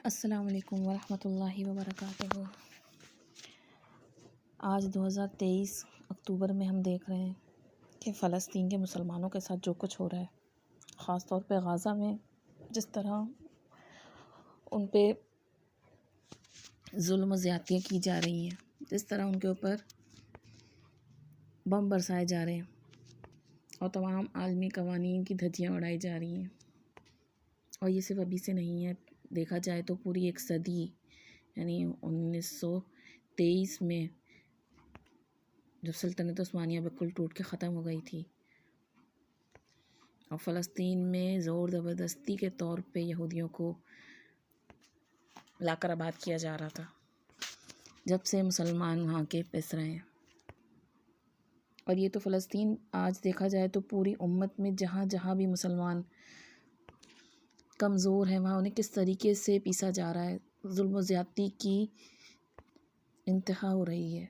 السلام علیکم ورحمۃ اللہ وبرکاتہ۔ آج 2023 اکتوبر میں ہم دیکھ رہے ہیں کہ فلسطین کے مسلمانوں کے ساتھ جو کچھ ہو رہا ہے، خاص طور پہ غازہ میں جس طرح ان پہ ظلم و زیادتیاں کی جا رہی ہیں، جس طرح ان کے اوپر بم برسائے جا رہے ہیں اور تمام عالمی قوانین کی دھجیاں اڑائی جا رہی ہیں۔ اور یہ صرف ابھی سے نہیں ہے، دیکھا جائے تو پوری ایک صدی یعنی 1923 میں جب سلطنت عثمانیہ بالکل ٹوٹ کے ختم ہو گئی تھی اور فلسطین میں زور زبردستی کے طور پہ یہودیوں کو لا کر آباد کیا جا رہا تھا، جب سے مسلمان وہاں کے پس رہے ہیں۔ اور یہ تو فلسطین آج دیکھا جائے تو پوری امت میں جہاں جہاں بھی مسلمان کمزور ہیں وہاں انہیں کس طریقے سے پیسا جا رہا ہے، ظلم و زیادتی کی انتہا ہو رہی ہے۔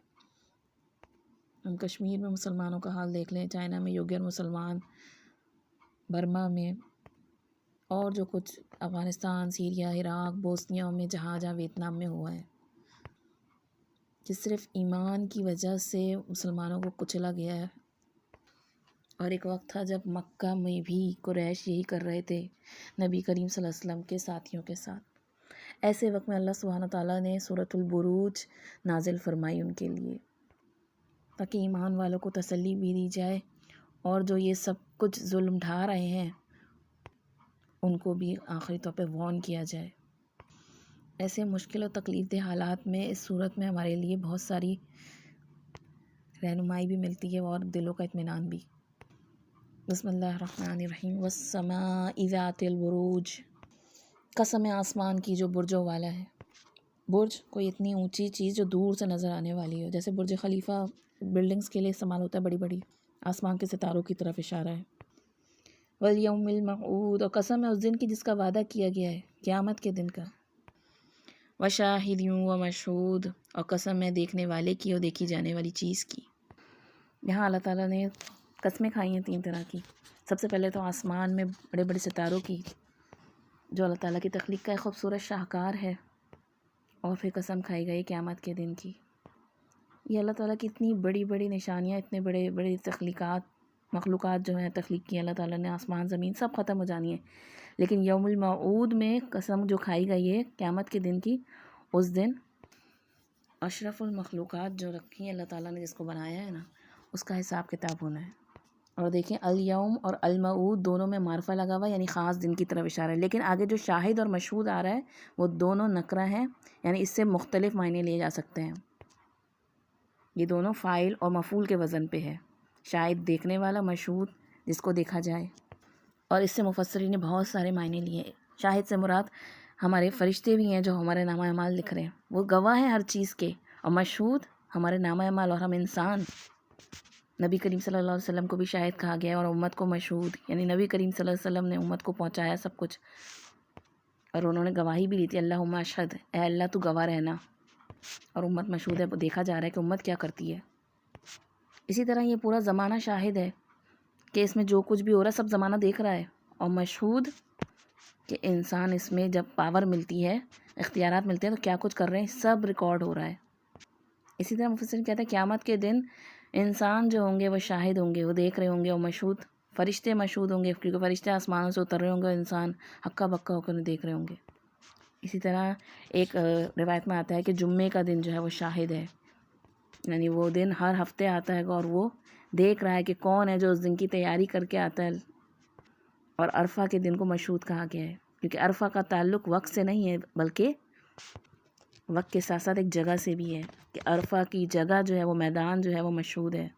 ہم کشمیر میں مسلمانوں کا حال دیکھ لیں، چائنا میں یوگر مسلمان، برما میں، اور جو کچھ افغانستان، سیریا، عراق، بوسنیا میں جہاں جہاں ویتنام میں ہوا ہے، کہ صرف ایمان کی وجہ سے مسلمانوں کو کچلا گیا ہے۔ اور ایک وقت تھا جب مکہ میں بھی قریش یہی کر رہے تھے نبی کریم صلی اللہ علیہ وسلم کے ساتھیوں کے ساتھ۔ ایسے وقت میں اللہ سبحانہ تعالیٰ نے سورۃ البروج نازل فرمائی ان کے لیے، تاکہ ایمان والوں کو تسلی بھی دی جائے اور جو یہ سب کچھ ظلم ڈھا رہے ہیں ان کو بھی آخری طور پہ وارن کیا جائے۔ ایسے مشکل اور تکلیف دہ حالات میں اس صورت میں ہمارے لیے بہت ساری رہنمائی بھی ملتی ہے اور دلوں کا اطمینان بھی۔ بسم اللہ الرحمن الرحیم۔ والسماء ذات البروج، قسم آسمان کی جو برجوں والا ہے۔ برج کوئی اتنی اونچی چیز جو دور سے نظر آنے والی ہو، جیسے برج خلیفہ بلڈنگز کے لیے استعمال ہوتا ہے، بڑی بڑی آسمان کے ستاروں کی طرف اشارہ ہے۔ والیوم الموعود، اور قسم ہے اس دن کی جس کا وعدہ کیا گیا ہے، قیامت کے دن کا۔ وشاہد ومشہود، اور قسم ہے دیکھنے والے کی اور دیکھی جانے والی چیز کی۔ یہاں اللہ تعالیٰ نے قسمیں کھائی ہیں تین طرح کی۔ سب سے پہلے تو آسمان میں بڑے بڑے ستاروں کی، جو اللہ تعالیٰ کی تخلیق کا ایک خوبصورت شاہکار ہے، اور پھر قسم کھائی گئی قیامت کے دن کی۔ یہ اللہ تعالیٰ کی اتنی بڑی بڑی نشانیاں، اتنے بڑے بڑے مخلوقات جو ہیں تخلیق کی اللہ تعالیٰ نے، آسمان زمین سب ختم ہو جانی ہے، لیکن یوم الموعود میں قسم جو کھائی گئی ہے قیامت کے دن کی، اس دن اشرف المخلوقات جو رکھی ہیں اللہ تعالیٰ نے، جس کو بنایا ہے نا، اس کا حساب کتاب ہونا ہے۔ اور دیکھیں الیوم اور الموعود دونوں میں معرفہ لگا ہوا، یعنی خاص دن کی طرف اشارہ ہے، لیکن آگے جو شاہد اور مشہود آ رہا ہے وہ دونوں نکرہ ہیں، یعنی اس سے مختلف معنی لیے جا سکتے ہیں۔ یہ دونوں فاعل اور مفعول کے وزن پہ ہے، شاہد دیکھنے والا، مشہود جس کو دیکھا جائے۔ اور اس سے مفسرین نے بہت سارے معنی لیے ہیں۔ شاہد سے مراد ہمارے فرشتے بھی ہیں جو ہمارے نامہ اعمال لکھ رہے ہیں، وہ گواہ ہیں ہر چیز کے، اور مشہود ہمارے نامہ اعمال اور ہم انسان۔ نبی کریم صلی اللہ علیہ وسلم کو بھی شاہد کہا گیا ہے اور امت کو مشہود، یعنی نبی کریم صلی اللہ علیہ وسلم نے امت کو پہنچایا سب کچھ، اور انہوں نے گواہی بھی لی تھی، اللہم اشہد، اے اللہ تو گواہ رہنا، اور امت مشہود ہے، دیکھا جا رہا ہے کہ امت کیا کرتی ہے۔ اسی طرح یہ پورا زمانہ شاہد ہے کہ اس میں جو کچھ بھی ہو رہا ہے سب زمانہ دیکھ رہا ہے، اور مشہود کہ انسان اس میں جب پاور ملتی ہے، اختیارات ملتے ہیں، تو کیا کچھ کر رہے ہیں سب ریکارڈ ہو رہا ہے۔ اسی طرح مفسرین کہتے ہیں قیامت کے دن انسان جو ہوں گے وہ شاہد ہوں گے، وہ دیکھ رہے ہوں گے، اور مشہود فرشتے مشہود ہوں گے، کیونکہ فرشتے آسمانوں سے اتر رہے ہوں گے، انسان ہکا بکا ہو کر انہیں دیکھ رہے ہوں گے۔ اسی طرح ایک روایت میں آتا ہے کہ جمعے کا دن جو ہے وہ شاہد ہے، یعنی وہ دن ہر ہفتے آتا ہے اور وہ دیکھ رہا ہے کہ کون ہے جو اس دن کی تیاری کر کے آتا ہے۔ اور عرفہ کے دن کو مشہود کہا گیا ہے، کیونکہ عرفہ کا تعلق وقت سے نہیں ہے بلکہ وقت کے ساتھ ساتھ ایک جگہ سے بھی ہے، کہ عرفہ کی جگہ جو ہے وہ میدان جو ہے وہ مشہود ہے،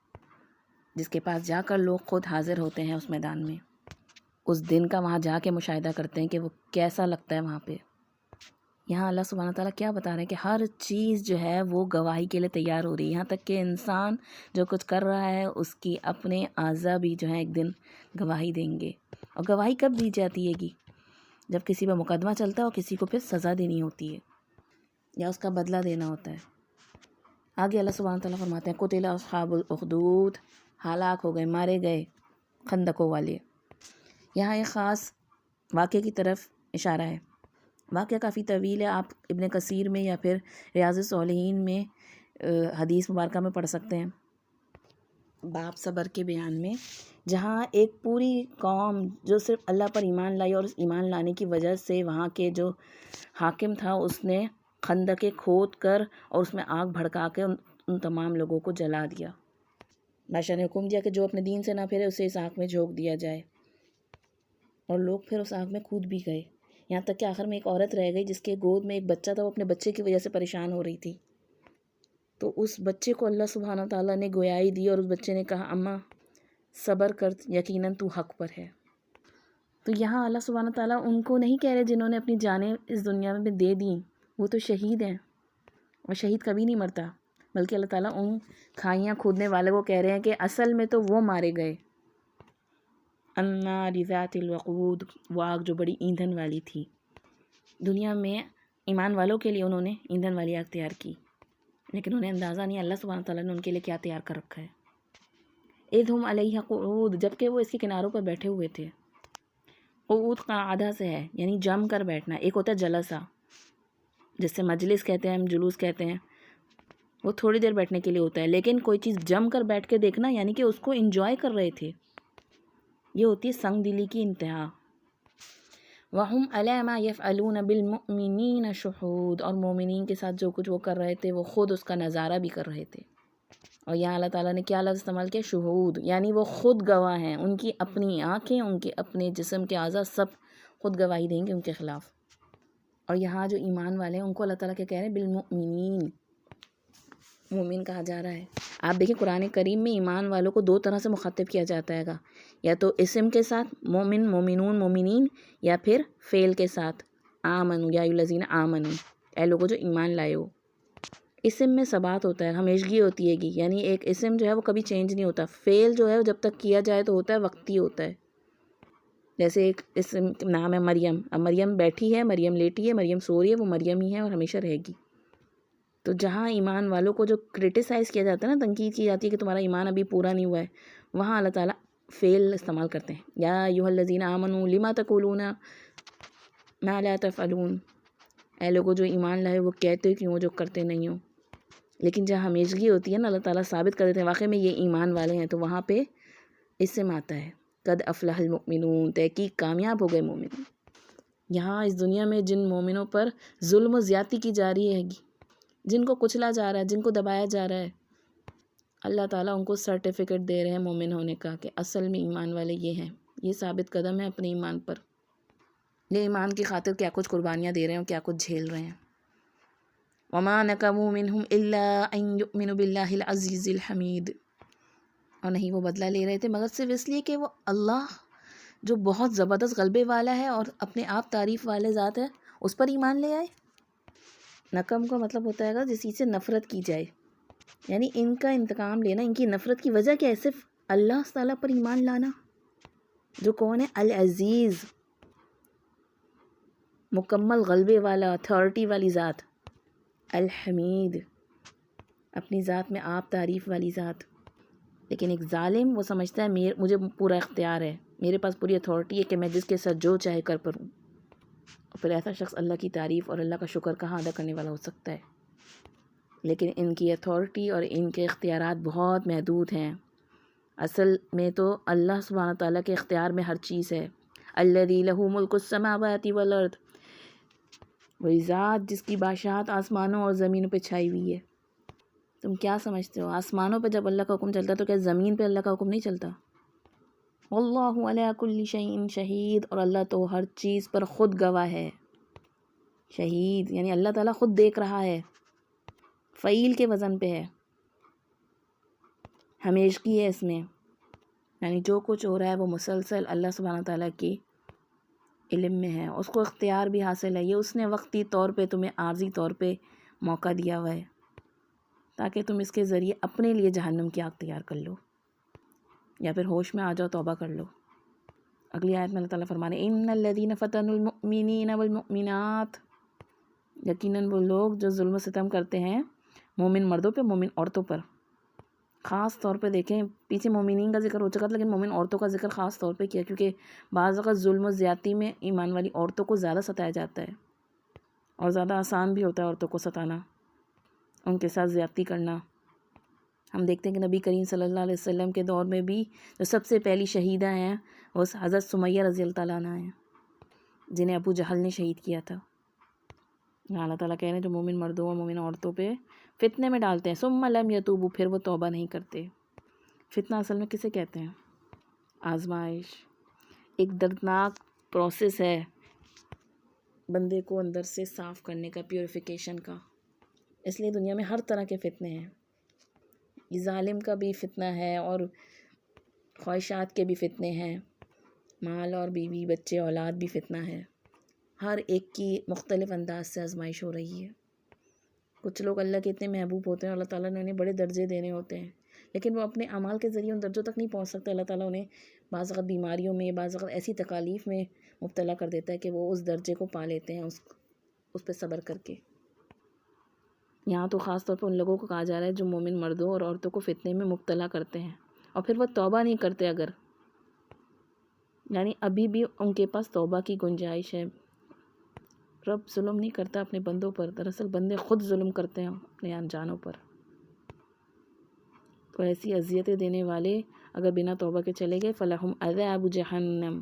جس کے پاس جا کر لوگ خود حاضر ہوتے ہیں اس میدان میں، اس دن کا وہاں جا کے مشاہدہ کرتے ہیں کہ وہ کیسا لگتا ہے وہاں پہ۔ یہاں اللہ سبحانہ تعالیٰ کیا بتا رہے ہیں کہ ہر چیز جو ہے وہ گواہی کے لیے تیار ہو رہی ہے، یہاں تک کہ انسان جو کچھ کر رہا ہے اس کی اپنے اعضاء بھی جو ہیں ایک دن گواہی دیں گے۔ اور گواہی کب دی جاتی ہے گی؟ جب کسی پہ مقدمہ چلتا ہے اور کسی کو پھر سزا دینی ہوتی ہے یا اس کا بدلہ دینا ہوتا ہے۔ آگے اللہ سبحانہ تعالیٰ فرماتے ہیں قتل اصحاب الاخدود، ہلاک ہو گئے، مارے گئے خندقوں والے۔ یہاں ایک خاص واقعے کی طرف اشارہ ہے، واقعہ کافی طویل ہے، آپ ابن کثیر میں یا پھر ریاض الصالحین میں حدیث مبارکہ میں پڑھ سکتے ہیں، باب صبر کے بیان میں، جہاں ایک پوری قوم جو صرف اللہ پر ایمان لائی اور اس ایمان لانے کی وجہ سے وہاں کے جو حاکم تھا اس نے خندقیں کھود کر اور اس میں آگ بھڑکا کے ان تمام لوگوں کو جلا دیا۔ بادشاہ نے حکم دیا کہ جو اپنے دین سے نہ پھرے اسے اس آگ میں جھونک دیا جائے، اور لوگ پھر اس آگ میں کود بھی گئے، یہاں تک کہ آخر میں ایک عورت رہ گئی جس کے گود میں ایک بچہ تھا، وہ اپنے بچے کی وجہ سے پریشان ہو رہی تھی، تو اس بچے کو اللہ سبحانہ تعالیٰ نے گویائی دی اور اس بچے نے کہا اماں صبر کر، یقیناً تو حق پر ہے۔ تو یہاں اللہ سبحانہ تعالیٰ ان کو نہیں کہہ رہے جنہوں نے اپنی جانیں اس دنیا میں دے دیں، وہ تو شہید ہیں، اور شہید کبھی نہیں مرتا، بلکہ اللہ تعالیٰ ان کھائیاں کھودنے والے کو کہہ رہے ہیں کہ اصل میں تو وہ مارے گئے۔ النار ذات الوقود، وہ آگ جو بڑی ایندھن والی تھی۔ دنیا میں ایمان والوں کے لیے انہوں نے ایندھن والی آگ تیار کی، لیکن انہیں اندازہ نہیں اللہ سبحانہ تعالیٰ نے ان کے لیے کیا تیار کر رکھا ہے۔ اذ ہم علیہ قعود، جبکہ وہ اس کے کناروں پر بیٹھے ہوئے تھے۔ قعود قعدہ سے ہے، یعنی جم کر بیٹھنا، ایک ہوتا ہے جلسہ جس سے مجلس کہتے ہیں، ہم جلوس کہتے ہیں، وہ تھوڑی دیر بیٹھنے کے لیے ہوتا ہے، لیکن کوئی چیز جم کر بیٹھ کے دیکھنا یعنی کہ اس کو انجوائے کر رہے تھے، یہ ہوتی ہے سنگ دلی کی انتہا۔ وَهُمْ عَلَىٰ مَا يَفْعَلُونَ بِالْمُؤْمِنِينَ شُهُودٌ، اور مومنین کے ساتھ جو کچھ وہ کر رہے تھے وہ خود اس کا نظارہ بھی کر رہے تھے۔ اور یہاں اللہ تعالیٰ نے کیا لفظ استعمال کیا؟ شہود، یعنی وہ خود گواہ ہیں، ان کی اپنی آنکھیں، ان کے اپنے جسم کے اعضاء سب خود گواہی دیں گے ان کے خلاف۔ اور یہاں جو ایمان والے ہیں ان کو اللہ تعالیٰ کیا کہہ رہے ہیں؟ بالمؤمنین، مومن کہا جا رہا ہے۔ آپ دیکھیں قرآن کریم میں ایمان والوں کو دو طرح سے مخاطب کیا جاتا ہے گا، یا تو اسم کے ساتھ مومن، مومنون، مومنین، یا پھر فعل کے ساتھ آمنو یا الذین آمنو، اے لوگوں جو ایمان لائے ہو۔ اسم میں ثبات ہوتا ہے، ہمیشگی ہوتی ہے گی، یعنی ایک اسم جو ہے وہ کبھی چینج نہیں ہوتا۔ فعل جو ہے وہ جب تک کیا جائے تو ہوتا ہے، وقتی ہوتا ہے۔ جیسے ایک اسم نام ہے مریم، اب مریم بیٹھی ہے، مریم لیٹی ہے، مریم سو رہی ہے، وہ مریم ہی ہے اور ہمیشہ رہے گی۔ تو جہاں ایمان والوں کو جو کرٹیسائز کیا جاتا ہے نا، تنقید کی جاتی ہے کہ تمہارا ایمان ابھی پورا نہیں ہوا ہے، وہاں اللہ تعالیٰ فعل استعمال کرتے ہیں، یا ایھا الذین آمنوا لما تقولون ما لا تفعلون، اے لوگوں جو ایمان لائے وہ کہتے کیوں جو کرتے نہیں ہو۔ لیکن جہاں ہمیشگی ہوتی ہے نا، اللہ تعالیٰ ثابت کر دیتے ہیں واقعی میں یہ ایمان والے ہیں، تو وہاں پہ اسم آتا ہے قد افلح المؤمنون، تحقیق کامیاب ہو گئے مومن۔ یہاں اس دنیا میں جن مومنوں پر ظلم و زیادتی کی جا رہی ہے، جن کو کچلا جا رہا ہے، جن کو دبایا جا رہا ہے، اللہ تعالیٰ ان کو سرٹیفکیٹ دے رہے ہیں مومن ہونے کا کہ اصل میں ایمان والے یہ ہیں، یہ ثابت قدم ہے اپنے ایمان پر، یہ ایمان کی خاطر کیا کچھ قربانیاں دے رہے ہیں، کیا کچھ جھیل رہے ہیں۔ وما نقموا منهم الا ان يؤمنوا بالله العزیز الحمید، اور نہیں وہ بدلہ لے رہے تھے مگر صرف اس لیے کہ وہ اللہ جو بہت زبردست غلبے والا ہے اور اپنے آپ تعریف والے ذات ہے اس پر ایمان لے آئے۔ نقم کا مطلب ہوتا ہے جس چیز سے نفرت کی جائے، یعنی ان کا انتقام لینا، ان کی نفرت کی وجہ کیا ہے؟ صرف اللہ تعالیٰ پر ایمان لانا، جو کون ہے؟ العزیز، مکمل غلبے والا، اتھارٹی والی ذات، الحمید، اپنی ذات میں آپ تعریف والی ذات۔ لیکن ایک ظالم وہ سمجھتا ہے مجھے پورا اختیار ہے، میرے پاس پوری اتھارٹی ہے کہ میں جس کے ساتھ جو چاہے کر پروں، اور پھر ایسا شخص اللہ کی تعریف اور اللہ کا شکر کہاں ادا کرنے والا ہو سکتا ہے؟ لیکن ان کی اتھارٹی اور ان کے اختیارات بہت محدود ہیں۔ اصل میں تو اللہ سبحانہ تعالیٰ کے اختیار میں ہر چیز ہے۔ الذی لہ ملک السماوات والارض، وہی ذات جس کی بادشاہت آسمانوں اور زمینوں پہ چھائی ہوئی ہے۔ تم کیا سمجھتے ہو آسمانوں پہ جب اللہ کا حکم چلتا ہے تو کیا زمین پہ اللہ کا حکم نہیں چلتا؟ واللہ علی کل شیء شہید، اور اللہ تو ہر چیز پر خود گواہ ہے۔ شہید یعنی اللہ تعالیٰ خود دیکھ رہا ہے، فعیل کے وزن پہ ہے، ہمیشگی ہے اس میں، یعنی جو کچھ ہو رہا ہے وہ مسلسل اللہ سبحانہ تعالیٰ کی علم میں ہے، اس کو اختیار بھی حاصل ہے۔ یہ اس نے وقتی طور پہ تمہیں عارضی طور پہ موقع دیا ہوا ہے تاکہ تم اس کے ذریعے اپنے لیے جہنم کی آگ تیار کر لو، یا پھر ہوش میں آ جاؤ، توبہ کر لو۔ اگلی آیت میں اللہ تعالیٰ فرما رہے ہیں ان الذین فتنوا المؤمنین والمؤمنات، یقیناً وہ لوگ جو ظلم و ستم کرتے ہیں مومن مردوں پہ، مومن عورتوں پر۔ خاص طور پہ دیکھیں پیچھے مومنین کا ذکر ہو چکا تھا، لیکن مومن عورتوں کا ذکر خاص طور پہ کیا، کیونکہ بعض اوقات ظلم و زیادتی میں ایمان والی عورتوں کو زیادہ ستایا جاتا ہے۔ اور زیادہ آسان بھی ہوتا ہے عورتوں کو ستانا، ان کے ساتھ زیادتی کرنا۔ ہم دیکھتے ہیں کہ نبی کریم صلی اللہ علیہ وسلم کے دور میں بھی جو سب سے پہلی شہیدہ ہیں وہ حضرت سمیہ رضی اللہ تعالیٰ عنہ ہیں، جنہیں ابو جہل نے شہید کیا تھا۔ اللہ تعالیٰ کہہ رہے ہیں جو مومن مردوں اور مومن عورتوں پہ فتنے میں ڈالتے ہیں، ثم لم یتوبوا، پھر وہ توبہ نہیں کرتے۔ فتنہ اصل میں کسے کہتے ہیں؟ آزمائش، ایک دردناک پروسیس ہے بندے کو اندر سے صاف کرنے کا، پیوریفیکیشن کا۔ اس لیے دنیا میں ہر طرح کے فتنے ہیں، یہ ظالم کا بھی فتنہ ہے اور خواہشات کے بھی فتنے ہیں، مال اور بیوی بچے اولاد بھی فتنہ ہے۔ ہر ایک کی مختلف انداز سے آزمائش ہو رہی ہے۔ کچھ لوگ اللہ کے اتنے محبوب ہوتے ہیں، اللہ تعالیٰ نے انہیں بڑے درجے دینے ہوتے ہیں، لیکن وہ اپنے اعمال کے ذریعے ان درجوں تک نہیں پہنچ سکتے۔ اللہ تعالیٰ انہیں بعض وقت بیماریوں میں، بعض وقت ایسی تکالیف میں مبتلا کر دیتا ہے کہ وہ اس درجے کو پا لیتے ہیں اس پہ صبر کر کے۔ یہاں تو خاص طور پر ان لوگوں کو کہا جا رہا ہے جو مومن مردوں اور عورتوں کو فتنے میں مبتلا کرتے ہیں اور پھر وہ توبہ نہیں کرتے، اگر یعنی ابھی بھی ان کے پاس توبہ کی گنجائش ہے۔ رب ظلم نہیں کرتا اپنے بندوں پر، دراصل بندے خود ظلم کرتے ہیں اپنے انجانوں پر۔ تو ایسی اذیتیں دینے والے اگر بنا توبہ کے چلے گئے، فَلَهُمْ عَذَابُ جَهَنَّمَ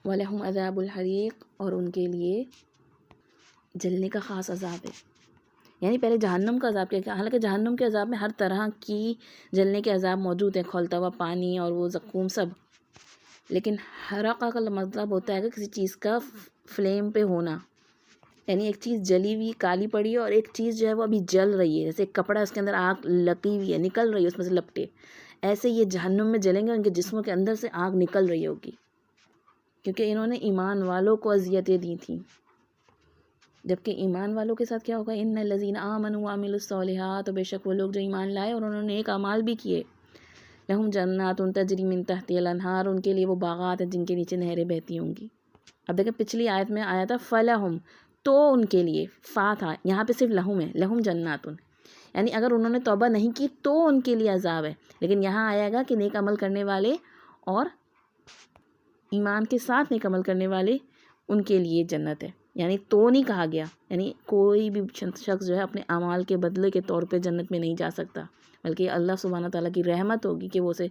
وَلَهُمْ عَذَابُ الْحَرِيقِ، اور ان کے لیے جلنے کا خاص عذاب ہے۔ یعنی پہلے جہنم کا عذاب کیا، حالانکہ جہنم کے عذاب میں ہر طرح کی جلنے کے عذاب موجود ہیں، کھولتا ہوا پانی اور وہ زقوم سب، لیکن حرقہ کا مطلب ہوتا ہے کہ کسی چیز کا فلیم پہ ہونا، یعنی ایک چیز جلی ہوئی کالی پڑی ہے اور ایک چیز جو ہے وہ ابھی جل رہی ہے، جیسے ایک کپڑا اس کے اندر آگ لگی ہوئی ہے، نکل رہی ہے اس میں سے لپٹے، ایسے یہ جہنم میں جلیں گے، ان کے جسموں کے اندر سے آگ نکل رہی ہوگی، کیونکہ انہوں نے ایمان والوں کو اذیتیں دی تھیں۔ جبکہ ایمان والوں کے ساتھ کیا ہوگا؟ ان الذین آمنوا وعملوا الصالحات، تو بے شک وہ لوگ جو ایمان لائے اور انہوں نے ایک اعمال بھی کیے، لہم جنات تجری من تحتها الانہار، ان کے لیے وہ باغات ہیں جن کے نیچے نہریں بہتی ہوں گی۔ اب دیکھیں پچھلی آیت میں آیا تھا فلہم، تو ان کے لیے فا تھا، یہاں پہ صرف لہم ہے، لہم جنات، یعنی اگر انہوں نے توبہ نہیں کی تو ان کے لیے عذاب ہے، لیکن یہاں آئے گا کہ نیک عمل کرنے والے اور ایمان کے ساتھ نیک عمل کرنے والے ان کے لیے جنت ہے، یعنی تو نہیں کہا گیا، یعنی کوئی بھی شخص جو ہے اپنے اعمال کے بدلے کے طور پہ جنت میں نہیں جا سکتا، بلکہ اللہ سبحانہ تعالیٰ کی رحمت ہوگی کہ وہ اسے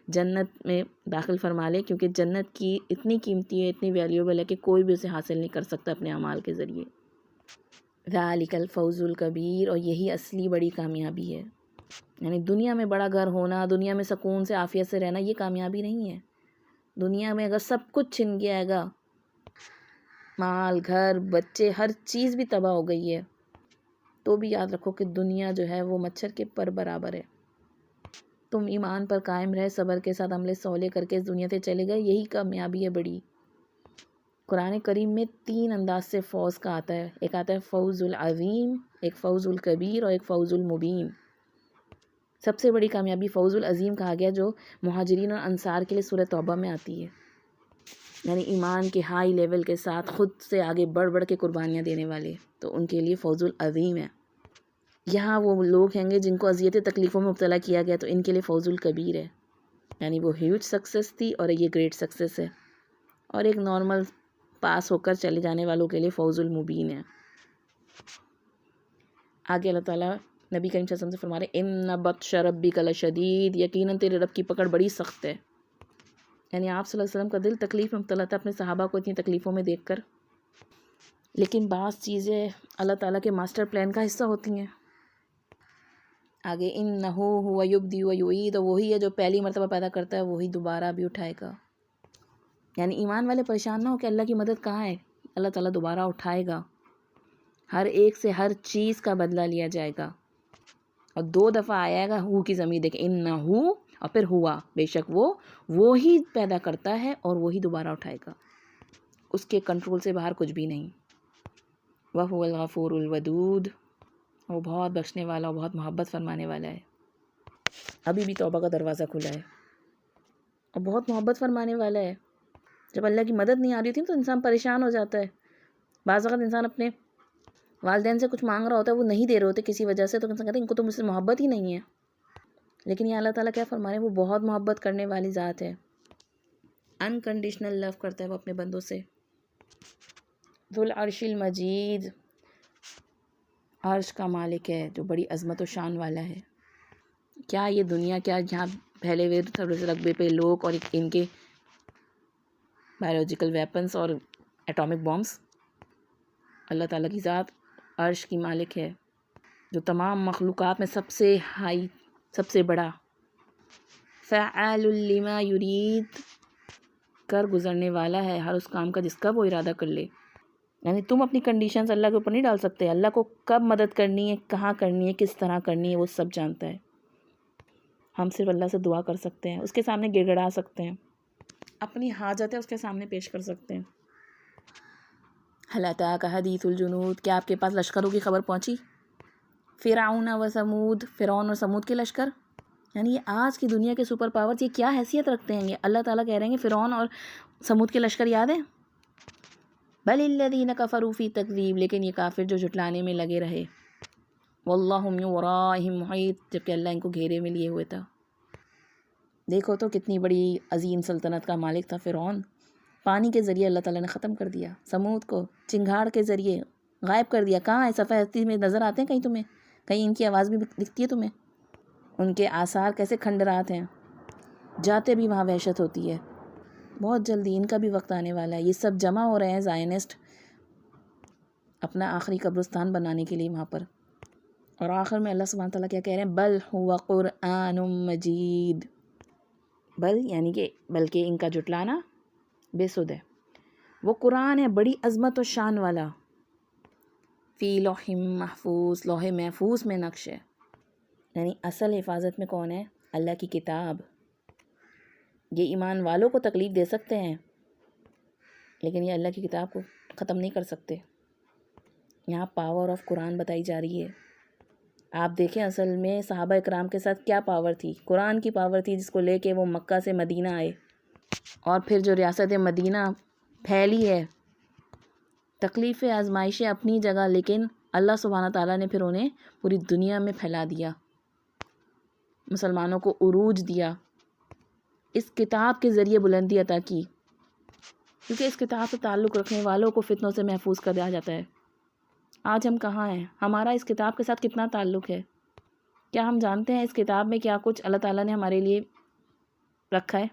جنت میں داخل فرما لے، کیونکہ جنت کی اتنی قیمتی ہے، اتنی ویلیوبل ہے کہ کوئی بھی اسے حاصل نہیں کر سکتا اپنے اعمال کے ذریعے۔ ذالک الفوز الکبیر، اور یہی اصلی بڑی کامیابی ہے، یعنی دنیا میں بڑا گھر ہونا، دنیا میں سکون سے عافیت سے رہنا، یہ کامیابی نہیں ہے۔ دنیا میں اگر سب کچھ چھن گیا گا، مال گھر بچے ہر چیز بھی تباہ ہو گئی ہے، تو بھی یاد رکھو کہ دنیا جو ہے وہ مچھر کے پر برابر ہے۔ تم ایمان پر قائم رہے، صبر کے ساتھ عمل صالح کر کے اس دنیا سے چلے گئے، یہی کامیابی ہے بڑی۔ قرآن کریم میں 3 انداز سے فوز کا آتا ہے، ایک آتا ہے فوز العظیم، ایک فوز الکبیر اور ایک فوز المبین۔ سب سے بڑی کامیابی فوز العظیم کہا گیا جو مہاجرین اور انصار کے لیے سورہ توبہ میں آتی ہے، یعنی ایمان کے ہائی لیول کے ساتھ خود سے آگے بڑھ بڑھ کے قربانیاں دینے والے، تو ان کے لیے فوز العظیم ہے۔ یہاں وہ لوگ ہیں گے جن کو اذیت تکلیفوں میں مبتلا کیا گیا، تو ان کے لیے فوز الکبیر ہے، یعنی وہ ہیوج سکسیس تھی اور یہ گریٹ سکسیس ہے، اور ایک نارمل پاس ہو کر چلے جانے والوں کے لیے فوز المبین ہے۔ آگے اللہ تعالیٰ نبی کریم صلی اللہ علیہ وسلم سے فرما رہے ان بطش ربک لشدید، یقیناً تیرے رب کی پکڑ بڑی سخت ہے، یعنی آپ صلی اللہ علیہ وسلم کا دل تکلیف میں مبتلا تھا اپنے صحابہ کو اتنی تکلیفوں میں دیکھ کر، لیکن بعض چیزیں اللہ تعالیٰ کے ماسٹر پلان کا حصہ ہوتی ہیں۔ آگے انہ هو یبدی و یعید، وہی ہے جو پہلی مرتبہ پیدا کرتا ہے وہی دوبارہ بھی اٹھائے گا، یعنی ایمان والے پریشان نہ ہو کہ اللہ کی مدد کہاں ہے، اللہ تعالیٰ دوبارہ اٹھائے گا، ہر ایک سے ہر چیز کا بدلہ لیا جائے گا، اور 2 دفعہ آیا گا ہو کی ضمیر دیکھ، انہ اور پھر ہوا، بے شک وہ وہی پیدا کرتا ہے اور وہی دوبارہ اٹھائے گا، اس کے کنٹرول سے باہر کچھ بھی نہیں۔ وَهُوَ الْغَفُورُ الْوَدُودُ، وہ بہت بخشنے والا اور بہت محبت فرمانے والا ہے۔ ابھی بھی توبہ کا دروازہ کھلا ہے اور بہت محبت فرمانے والا ہے۔ جب اللہ کی مدد نہیں آ رہی ہوتی تو انسان پریشان ہو جاتا ہے، بعض وقت انسان اپنے والدین سے کچھ مانگ رہا ہوتا ہے، وہ نہیں دے رہے ہوتے کسی وجہ سے، تو انسان کہتا ہے ان کو تو مجھ سے محبت ہی نہیں ہے، لیکن یہ اللہ تعالیٰ کیا فرما رہے ہیں، وہ بہت محبت کرنے والی ذات ہے، انکنڈیشنل لو کرتا ہے وہ اپنے بندوں سے۔ ذو العرش المجید، عرش کا مالک ہے جو بڑی عظمت و شان والا ہے۔ کیا یہ دنیا، کیا جہاں پھیلے ہوئے تھوڑے سے رقبے پہ لوگ اور ان کے بایولوجیکل ویپنس اور ایٹامک بامس، اللہ تعالیٰ کی ذات عرش کی مالک ہے جو تمام مخلوقات میں سب سے ہائی، سب سے بڑا، فعال لما یرید، کر گزرنے والا ہے ہر اس کام کا جس کا وہ ارادہ کر لے۔ یعنی تم اپنی کنڈیشنز اللہ کے اوپر نہیں ڈال سکتے، اللہ کو کب مدد کرنی ہے، کہاں کرنی ہے، کس طرح کرنی ہے، وہ سب جانتا ہے۔ ہم صرف اللہ سے دعا کر سکتے ہیں، اس کے سامنے گڑ گڑا سکتے ہیں، اپنی حاجتیں اس کے سامنے پیش کر سکتے ہیں۔ هل اتاک حدیث الجنود، کیا آپ کے پاس لشکروں کی خبر پہنچی؟ فرعون و ثمود، فرعون اور ثمود کے لشکر، یعنی یہ آج کی دنیا کے سپر پاورز، یہ کیا حیثیت رکھتے ہیں؟ یہ اللہ تعالیٰ کہہ رہے ہیں کہ فرعون اور ثمود کے لشکر یاد ہیں؟ بل الذین کفروا فی تکذیب، لیکن یہ کافر جو جھٹلانے میں لگے رہے۔ واللہ من ورائہم محیط، جبکہ اللہ ان کو گھیرے میں لیے ہوئے تھا۔ دیکھو تو کتنی بڑی عظیم سلطنت کا مالک تھا فرعون، پانی کے ذریعے اللہ تعالیٰ نے ختم کر دیا، ثمود کو چنگھاڑ کے ذریعے غائب کر دیا۔ کہاں ہے صفحہ ہستی میں نظر آتے ہیں کہیں تمہیں؟ کہیں ان کی آواز بھی دکھتی ہے تمہیں؟ ان کے آثار کیسے کھنڈرات ہیں، جاتے بھی وہاں وحشت ہوتی ہے۔ بہت جلدی ان کا بھی وقت آنے والا ہے، یہ سب جمع ہو رہے ہیں زائنسٹ اپنا آخری قبرستان بنانے کے لیے وہاں پر۔ اور آخر میں اللہ سبحانہ تعالیٰ کیا کہہ رہے ہیں؟ بل ہوا قرآن مجید، بل یعنی کہ بلکہ ان کا جھٹلانا بے سود ہے، وہ قرآن ہے بڑی عظمت و شان والا، فی لوح محفوظ، لوح محفوظ میں نقش ہے۔ یعنی اصل حفاظت میں کون ہے؟ اللہ کی کتاب۔ یہ ایمان والوں کو تکلیف دے سکتے ہیں لیکن یہ اللہ کی کتاب کو ختم نہیں کر سکتے۔ یہاں پاور آف قرآن بتائی جا رہی ہے۔ آپ دیکھیں اصل میں صحابہ اکرام کے ساتھ کیا پاور تھی، قرآن کی پاور تھی، جس کو لے کے وہ مکہ سے مدینہ آئے، اور پھر جو ریاست مدینہ پھیلی ہے، تکلیف آزمائشیں اپنی جگہ، لیکن اللہ سبحانہ تعالیٰ نے پھر انہیں پوری دنیا میں پھیلا دیا، مسلمانوں کو عروج دیا، اس کتاب کے ذریعے بلندی عطا کی، کیونکہ اس کتاب سے تعلق رکھنے والوں کو فتنوں سے محفوظ کر دیا جاتا ہے۔ آج ہم کہاں ہیں؟ ہمارا اس کتاب کے ساتھ کتنا تعلق ہے؟ کیا ہم جانتے ہیں اس کتاب میں کیا کچھ اللہ تعالیٰ نے ہمارے لیے رکھا ہے؟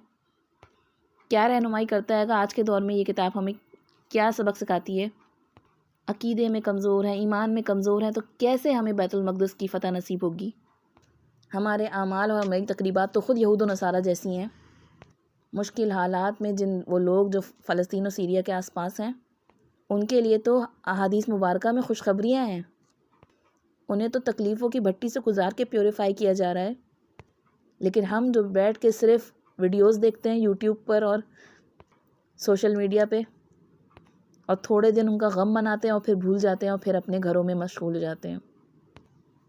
کیا رہنمائی کرتا ہے کہ آج کے دور میں یہ کتاب ہمیں کیا سبق سکھاتی ہے؟ عقیدے میں کمزور ہیں، ایمان میں کمزور ہیں، تو کیسے ہمیں بیت المقدس کی فتح نصیب ہوگی؟ ہمارے اعمال اور ہماری تقریبات تو خود یہود و نصارہ جیسی ہیں۔ مشکل حالات میں جن وہ لوگ جو فلسطین و سیریا کے آس پاس ہیں، ان کے لیے تو احادیث مبارکہ میں خوشخبریاں ہیں، انہیں تو تکلیفوں کی بھٹی سے گزار کے پیوریفائی کیا جا رہا ہے، لیکن ہم جو بیٹھ کے صرف ویڈیوز دیکھتے ہیں یوٹیوب پر اور سوشل میڈیا پہ، اور تھوڑے دن ان کا غم مناتے ہیں اور پھر بھول جاتے ہیں اور پھر اپنے گھروں میں مشغول ہو جاتے ہیں۔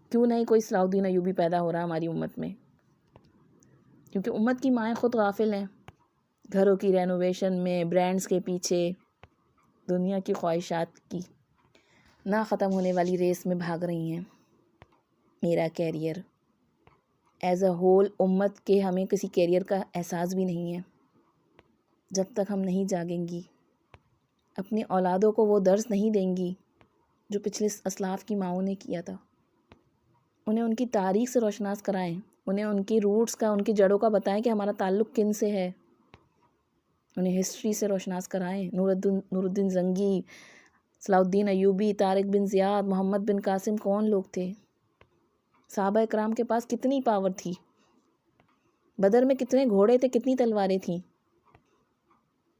کیوں نہیں کوئی صلاح الدین ایوبی پیدا ہو رہا ہماری امت میں؟ کیونکہ امت کی مائیں خود غافل ہیں، گھروں کی رینوویشن میں، برانڈز کے پیچھے، دنیا کی خواہشات کی نہ ختم ہونے والی ریس میں بھاگ رہی ہیں۔ میرا کیریئر ایز اے ہول امت کے ہمیں کسی کیریئر کا احساس بھی نہیں ہے جب تک ہم نہیں جاگیں گی، اپنی اولادوں کو وہ درس نہیں دیں گی جو پچھلے اسلاف کی ماؤں نے کیا تھا۔ انہیں ان کی تاریخ سے روشناس کرائیں، انہیں ان کی روٹس کا، ان کی جڑوں کا بتائیں کہ ہمارا تعلق کن سے ہے، انہیں ہسٹری سے روشناس کرائیں۔ نور الدین زنگی، صلاح الدین ایوبی، طارق بن زیاد، محمد بن قاسم کون لوگ تھے؟ صحابہ اکرام کے پاس کتنی پاور تھی، بدر میں کتنے گھوڑے تھے، کتنی تلواریں تھیں۔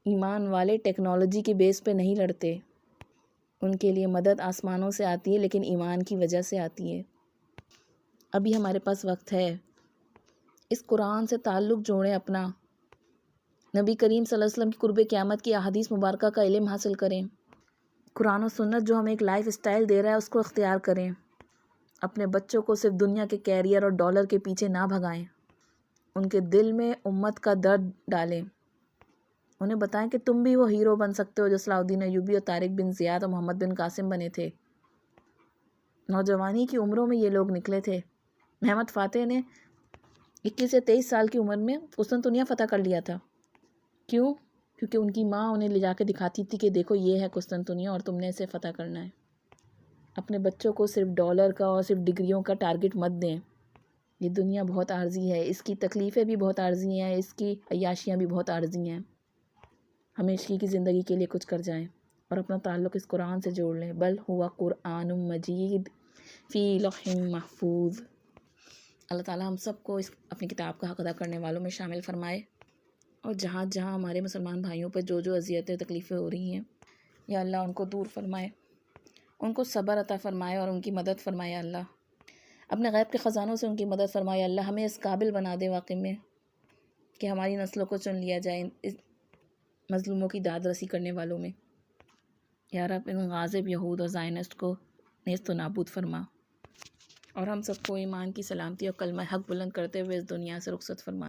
ایمان والے ٹیکنالوجی کی بیس پہ نہیں لڑتے، ان کے لیے مدد آسمانوں سے آتی ہے لیکن ایمان کی وجہ سے آتی ہے۔ ابھی ہمارے پاس وقت ہے، اس قرآن سے تعلق جوڑیں اپنا، نبی کریم صلی اللہ علیہ وسلم کی قرب قیامت کی احادیث مبارکہ کا علم حاصل کریں، قرآن و سنت جو ہمیں ایک لائف اسٹائل دے رہا ہے اس کو اختیار کریں، اپنے بچوں کو صرف دنیا کے کیریئر اور ڈالر کے پیچھے نہ بھگائیں، ان کے دل میں امت کا درد ڈالیں، انہیں بتائیں کہ تم بھی وہ ہیرو بن سکتے ہو جو صلاح الدین ایوبی اور طارق بن زیاد اور محمد بن قاسم بنے تھے۔ نوجوانی کی عمروں میں یہ لوگ نکلے تھے۔ محمد فاتح نے 21 سے 23 سال کی عمر میں قسطنطنیہ فتح کر لیا تھا۔ کیوں؟ کیونکہ ان کی ماں انہیں لے جا کے دکھاتی تھی کہ دیکھو یہ ہے قسطنطنیہ اور تم نے اسے فتح کرنا ہے۔ اپنے بچوں کو صرف ڈالر کا اور صرف ڈگریوں کا ٹارگٹ مت دیں۔ یہ دنیا بہت عارضی ہے، اس کی تکلیفیں بھی بہت عارضی ہیں، اس کی عیاشیاں بھی بہت عارضی ہیں۔ ہمیشہ کی زندگی کے لیے کچھ کر جائیں اور اپنا تعلق اس قرآن سے جوڑ لیں۔ بل ہوا قرآن مجید فی لوح محفوظ۔ اللہ تعالیٰ ہم سب کو اس اپنی کتاب کا حق ادا کرنے والوں میں شامل فرمائے، اور جہاں جہاں ہمارے مسلمان بھائیوں پر جو جو اذیتیں تکلیفیں ہو رہی ہیں، یا اللہ ان کو دور فرمائے، ان کو صبر عطا فرمائے اور ان کی مدد فرمائے۔ اللہ اپنے غیب کے خزانوں سے ان کی مدد فرمائے۔ اللہ ہمیں اس قابل بنا دے واقعی میں کہ ہماری نسلوں کو چن لیا جائے اس مظلوموں کی داد رسی کرنے والوں میں۔ یا رب ان غاضب یہود اور زائنسٹ کو نیست و نابود فرما، اور ہم سب کو ایمان کی سلامتی اور کلمہ حق بلند کرتے ہوئے اس دنیا سے رخصت فرما۔